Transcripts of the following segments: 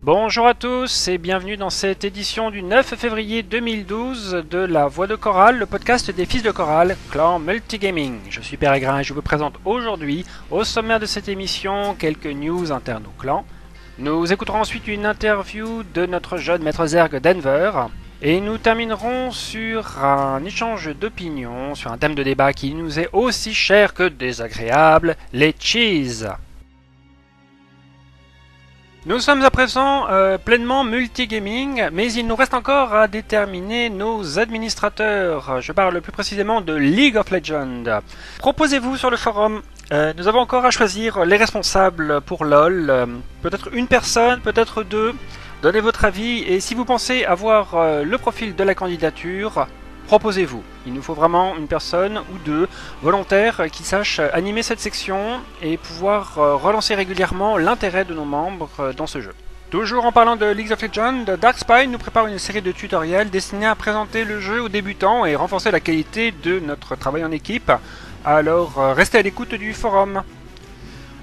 Bonjour à tous et bienvenue dans cette édition du 9 février 2012 de La Voix de Coral, le podcast des Fils de Coral, clan Multigaming. Je suis Peregrin et je vous présente aujourd'hui, au sommaire de cette émission, quelques news internes au clan. Nous écouterons ensuite une interview de notre jeune maître Zerg Denver. Et nous terminerons sur un échange d'opinions, sur un thème de débat qui nous est aussi cher que désagréable, les cheese. Nous sommes à présent pleinement multigaming, mais il nous reste encore à déterminer nos administrateurs. Je parle plus précisément de League of Legends. Proposez-vous sur le forum. Nous avons encore à choisir les responsables pour LoL. Peut-être une personne, peut-être deux. Donnez votre avis et si vous pensez avoir le profil de la candidature, proposez-vous. Il nous faut vraiment une personne ou deux volontaires qui sachent animer cette section et pouvoir relancer régulièrement l'intérêt de nos membres dans ce jeu. Toujours en parlant de League of Legends, Darkspy nous prépare une série de tutoriels destinés à présenter le jeu aux débutants et renforcer la qualité de notre travail en équipe. Alors restez à l'écoute du forum.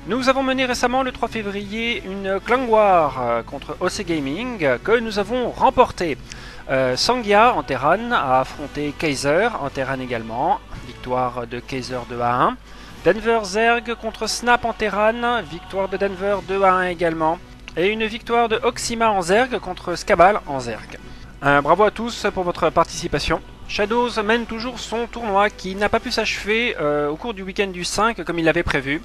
Nous avons mené récemment le 3 février une clan war contre OC Gaming que nous avons remporté. Sangia en Terran a affronté Kaiser en Terran également, victoire de Kaiser 2 à 1. Denver Zerg contre Snap en Terran, victoire de Denver 2 à 1 également. Et une victoire de Oxima en Zerg contre Scabal en Zerg. Bravo à tous pour votre participation. Shadows mène toujours son tournoi qui n'a pas pu s'achever au cours du week-end du 5 comme il l'avait prévu.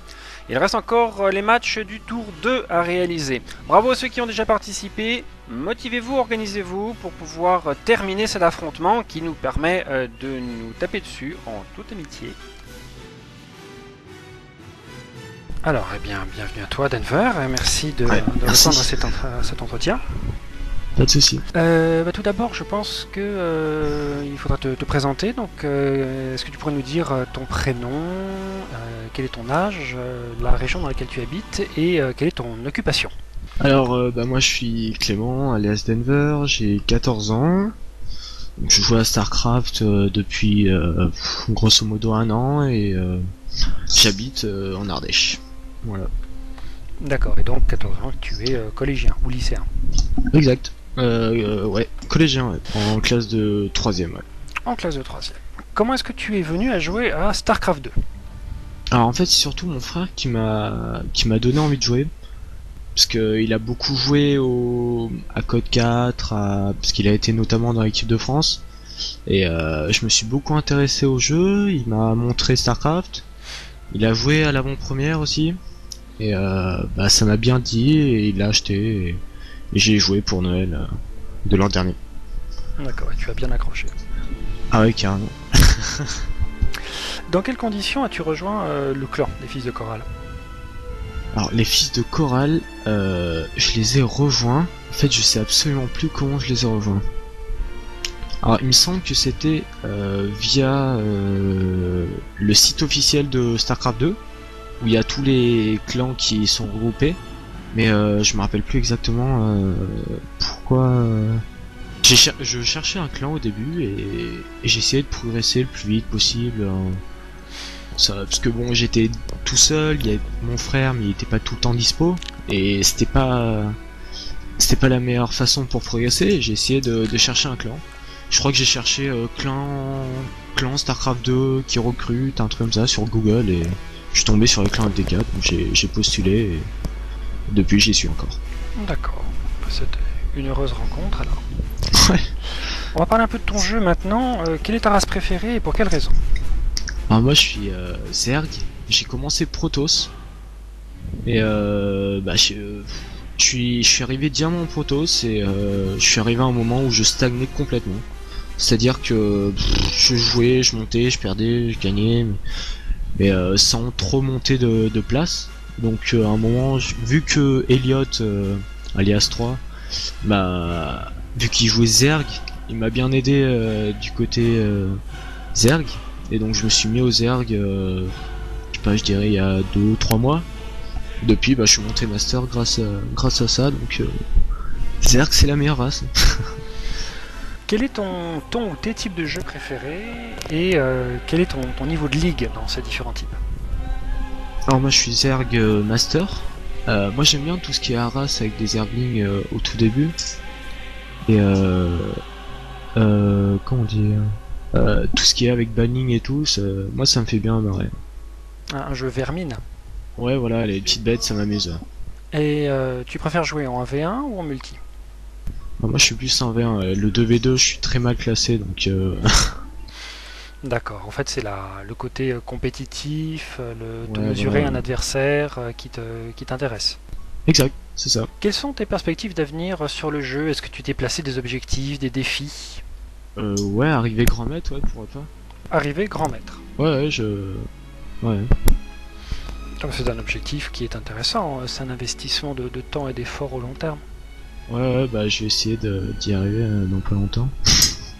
Il reste encore les matchs du tour 2 à réaliser. Bravo à ceux qui ont déjà participé. Motivez-vous, organisez-vous pour pouvoir terminer cet affrontement qui nous permet de nous taper dessus en toute amitié. Alors, eh bien, bienvenue à toi Denver, et merci de répondre à cet entretien. Pas de soucis. Tout d'abord, je pense que il faudra te présenter. Donc, est-ce que tu pourrais nous dire ton prénom, quel est ton âge, la région dans laquelle tu habites et quelle est ton occupation? Alors, moi je suis Clément, alias Denver, j'ai 14 ans. Donc, je joue à StarCraft depuis grosso modo 1 an et j'habite en Ardèche. Voilà. D'accord, et donc 14 ans, tu es collégien ou lycéen? Exact. Ouais, collégien, ouais. En classe de 3ème, ouais. En classe de 3ème. Comment est-ce que tu es venu à jouer à StarCraft 2? Alors en fait, c'est surtout mon frère qui m'a donné envie de jouer. Parce qu'il a beaucoup joué à Code 4, parce qu'il a été notamment dans l'équipe de France. Et je me suis beaucoup intéressé au jeu, il m'a montré StarCraft. Il a joué à l'avant-première aussi. Et ça m'a bien dit, et il l'a acheté. Et j'ai joué pour Noël de l'an dernier. D'accord, et tu as bien accroché. Ah ouais, carrément. Dans quelles conditions as-tu rejoint le clan des Fils de Coral? Alors, les Fils de Coral, je les ai rejoints. En fait, je sais absolument plus comment je les ai rejoints. Alors, il me semble que c'était via le site officiel de StarCraft 2, où il y a tous les clans qui sont regroupés. Mais je me rappelle plus exactement pourquoi. Je cherchais un clan au début et j'essayais de progresser le plus vite possible. Parce que bon, j'étais tout seul, il y avait mon frère, mais il était pas tout le temps dispo et c'était pas la meilleure façon pour progresser. J'ai essayé de chercher un clan. Je crois que j'ai cherché clan StarCraft 2 qui recrute, un truc comme ça sur Google et je suis tombé sur le clan FD4, donc j'ai postulé et depuis j'y suis encore. D'accord, c'était une heureuse rencontre alors. Ouais. On va parler un peu de ton jeu maintenant. Quelle est ta race préférée et pour quelle raison? Alors moi je suis Zerg, j'ai commencé Protoss et je suis arrivé diamant Protoss et je suis arrivé à un moment où je stagnais complètement. C'est-à-dire que je jouais, je montais, je perdais, je gagnais, mais sans trop monter de place. Donc à un moment, vu que Elliot, alias 3, vu qu'il jouait Zerg, il m'a bien aidé du côté Zerg. Et donc je me suis mis au Zerg, je dirais il y a 2-3 mois. Depuis, je suis monté Master grâce à ça, donc Zerg c'est la meilleure race. Quel est ton ou tes types de jeux préférés et quel est ton niveau de ligue dans ces différents types? Alors moi je suis Zerg Master, Moi j'aime bien tout ce qui est harass avec des Zerglings au tout début. Et comment dire, tout ce qui est avec banning et tout, moi ça me fait bien marrer. Un jeu vermine. Ouais voilà, les petites bêtes ça m'amuse. Et tu préfères jouer en 1v1 ou en multi? Moi je suis plus en V1, le 2v2 je suis très mal classé donc D'accord, en fait c'est le côté compétitif, de ouais, mesurer voilà. un adversaire qui t'intéresse. Exact, c'est ça. Quelles sont tes perspectives d'avenir sur le jeu? Est-ce que tu t'es placé des objectifs, des défis? Ouais, arriver grand maître, ouais, pourquoi pas. Arriver grand maître. Ouais, ouais. Donc c'est un objectif qui est intéressant, c'est un investissement de temps et d'effort au long terme. Ouais, bah je vais essayer d'y arriver dans pas longtemps.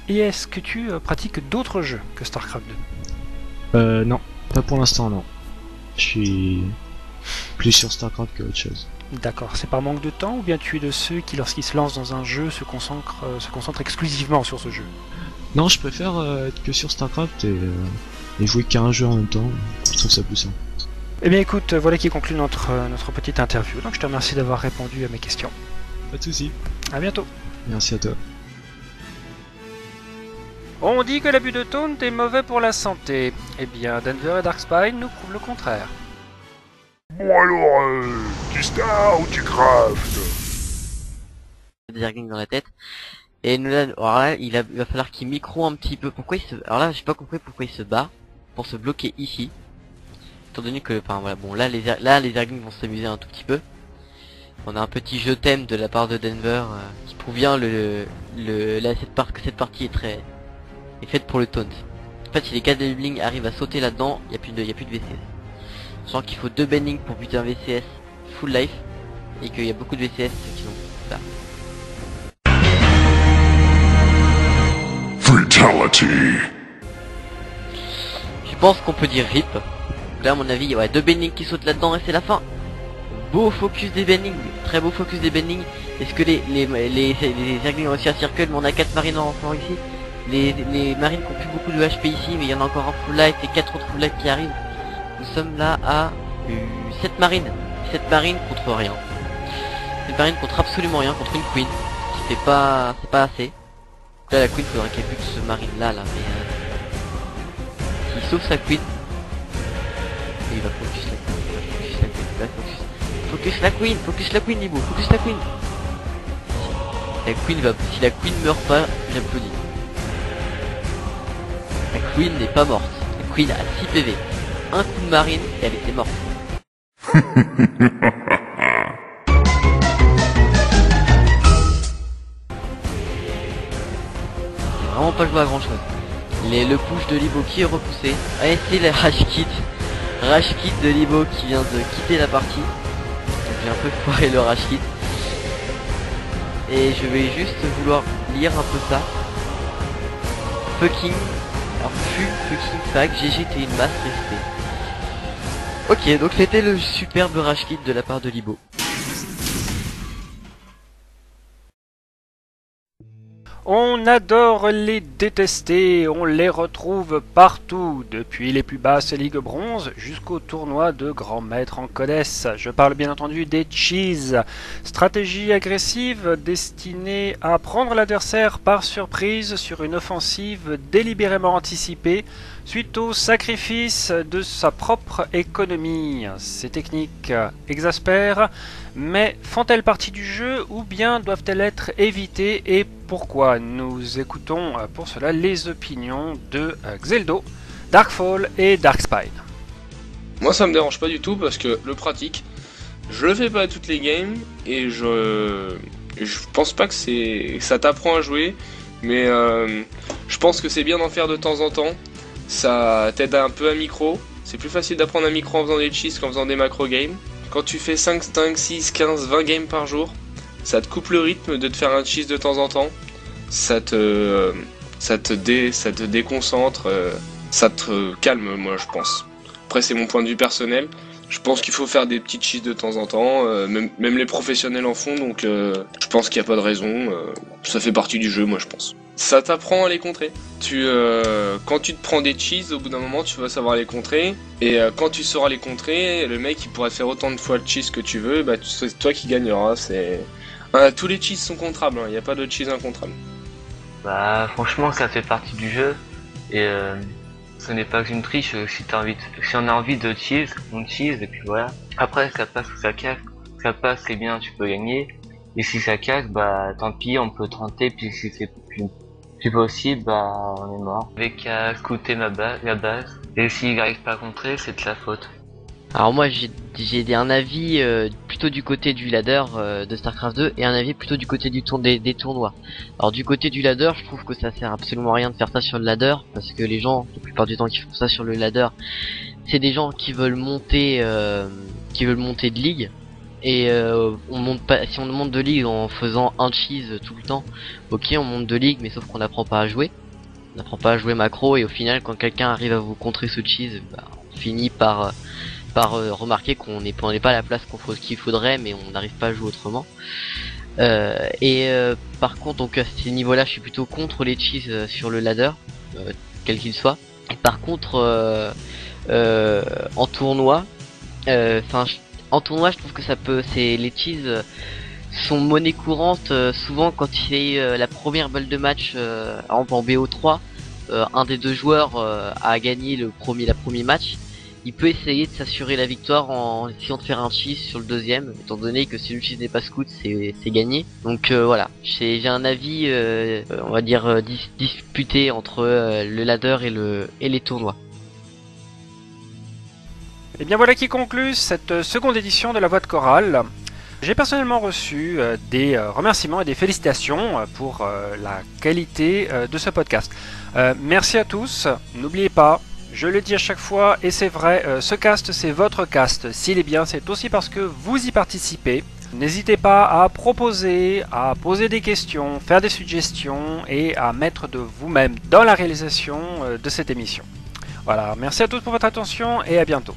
Et est-ce que tu pratiques d'autres jeux que StarCraft 2? Non, pas pour l'instant, non. Je suis plus sur StarCraft que autre chose. D'accord, c'est par manque de temps ou bien tu es de ceux qui, lorsqu'ils se lancent dans un jeu, se concentrent exclusivement sur ce jeu? Non, je préfère être que sur StarCraft et jouer qu'à un jeu en même temps. Je trouve ça plus simple. Eh bien écoute, voilà qui conclut notre petite interview. Donc je te remercie d'avoir répondu à mes questions. Pas de soucis. À bientôt. Merci à toi. On dit que l'abus de taunt est mauvais pour la santé. Eh bien, Denver et Darkspine nous prouvent le contraire. Bon alors, tu star ou tu craftes? Des Zerglings dans la tête. Et nous là, alors là, il va falloir qu'il micro un petit peu. Pourquoi il se... Alors là, j'ai pas compris pourquoi il se bat. Pour se bloquer ici. Étant donné que, enfin voilà, bon là les Zerglings vont s'amuser un tout petit peu. On a un petit jeu thème de la part de Denver qui prouve bien que cette partie est faite pour le taunt. En fait, si les 4 Zerglings arrivent à sauter là-dedans, il y a plus de VCS. Sachant qu'il faut 2 bending pour buter un VCS full life et qu'il y a beaucoup de VCS qui sont là. Fatality. Je pense qu'on peut dire RIP. Donc là à mon avis, ouais, 2 bending qui sautent là-dedans et c'est la fin. Beau focus des bending, très beau focus des bending. Est-ce que les Zerglings ont réussi à circuler, mais on a 4 marines en renfort ici. Les marines qui ont plus beaucoup de HP ici, mais il y en a encore un full life et 4 autres full life qui arrivent. Nous sommes là à 7 marines. 7 marines contre rien. 7 marines contre absolument rien, contre une queen. Qui fait pas... c'est pas assez. Donc là la queen, faudrait qu'elle bute ce marine là, mais... s'il sauve sa queen... Et il va focus la queen, il va focus la queen, focus la queen Libo, focus la queen. Si la queen meurt pas, j'applaudis. La queen n'est pas morte. La queen a 6 PV. Un coup de marine et elle était morte. C'est vraiment pas joué à grand chose. Le push de Libo qui est repoussé. Allez, c'est le Rage Kit de Libo qui vient de quitter la partie. Donc j'ai un peu foiré le Rage Kit. Et je vais juste vouloir lire un peu ça. Fucking. Alors fucking fac, GG t'es une masse, respect. Ok, donc c'était le superbe Rage Kit de la part de Libo. On adore les détester, on les retrouve partout, depuis les plus basses ligues bronze jusqu'au tournoi de grands maîtres en Codes. Je parle bien entendu des Cheese, stratégie agressive destinée à prendre l'adversaire par surprise sur une offensive délibérément anticipée suite au sacrifice de sa propre économie. Ces techniques exaspèrent, mais font-elles partie du jeu ou bien doivent-elles être évitées et pourquoi? Nous écoutons pour cela les opinions de Xeldo, Darkfall et Darkspine. Moi ça me dérange pas du tout parce que le pratique, je le fais pas à toutes les games et je pense pas que ça t'apprend à jouer, mais je pense que c'est bien d'en faire de temps en temps. Ça t'aide un peu à micro. C'est plus facile d'apprendre un micro en faisant des cheats qu'en faisant des macro games. Quand tu fais 5, 6, 15, 20 games par jour, ça te coupe le rythme de te faire un cheat de temps en temps. Ça te déconcentre, ça te calme, moi je pense. Après c'est mon point de vue personnel. Je pense qu'il faut faire des petites cheats de temps en temps, même les professionnels en font, donc je pense qu'il n'y a pas de raison. Ça fait partie du jeu, moi je pense. Ça t'apprend à les contrer. Quand tu te prends des cheats, au bout d'un moment tu vas savoir les contrer, et quand tu sauras les contrer, le mec il pourra faire autant de fois le cheat que tu veux, bah c'est toi qui gagneras. Tous les cheats sont contrables, il n'y a pas de cheats incontrables. Bah franchement ça fait partie du jeu et ce n'est pas une triche. Si on a envie de cheese, on cheese et puis voilà. Après ça passe ou ça casse. Ça passe c'est bien, tu peux gagner. Et si ça casse, bah tant pis, on peut tenter. Puis si c'est plus possible, bah on est mort. Avec qu'à scouter la base. Et s'il n'arrive pas à contrer, c'est de sa faute. Alors moi j'ai un avis plutôt du côté du ladder de Starcraft 2 et un avis plutôt du côté des tournois. Alors du côté du ladder, je trouve que ça sert absolument à rien de faire ça sur le ladder, parce que les gens, la plupart du temps qui font ça sur le ladder, c'est des gens qui veulent monter de ligue. Et on monte pas, si on monte de ligue en faisant un cheese tout le temps, ok on monte de ligue, mais sauf qu'on n'apprend pas à jouer. On n'apprend pas à jouer macro, et au final quand quelqu'un arrive à vous contrer ce cheese, bah, on finit par remarquer qu'on n'est pas à la place qu'il faudrait, mais on n'arrive pas à jouer autrement. Par contre, donc à ce niveau-là, je suis plutôt contre les cheese sur le ladder, quel qu'il soit. Et par contre, en tournoi, en tournoi, je trouve que les cheese sont monnaie courante. Souvent, quand c'est la première balle de match, par exemple en BO3, un des deux joueurs a gagné la premier match. Il peut essayer de s'assurer la victoire en essayant de faire un cheese sur le deuxième, étant donné que si le cheese n'est pas scout, c'est gagné. Donc voilà, j'ai un avis, on va dire, disputé entre le ladder et les tournois. Et bien voilà qui conclut cette seconde édition de La Voix de Chorale. J'ai personnellement reçu des remerciements et des félicitations pour la qualité de ce podcast. Merci à tous, n'oubliez pas, je le dis à chaque fois, et c'est vrai, ce cast c'est votre cast. S'il est bien, c'est aussi parce que vous y participez. N'hésitez pas à proposer, à poser des questions, faire des suggestions et à mettre de vous-même dans la réalisation de cette émission. Voilà, merci à tous pour votre attention et à bientôt.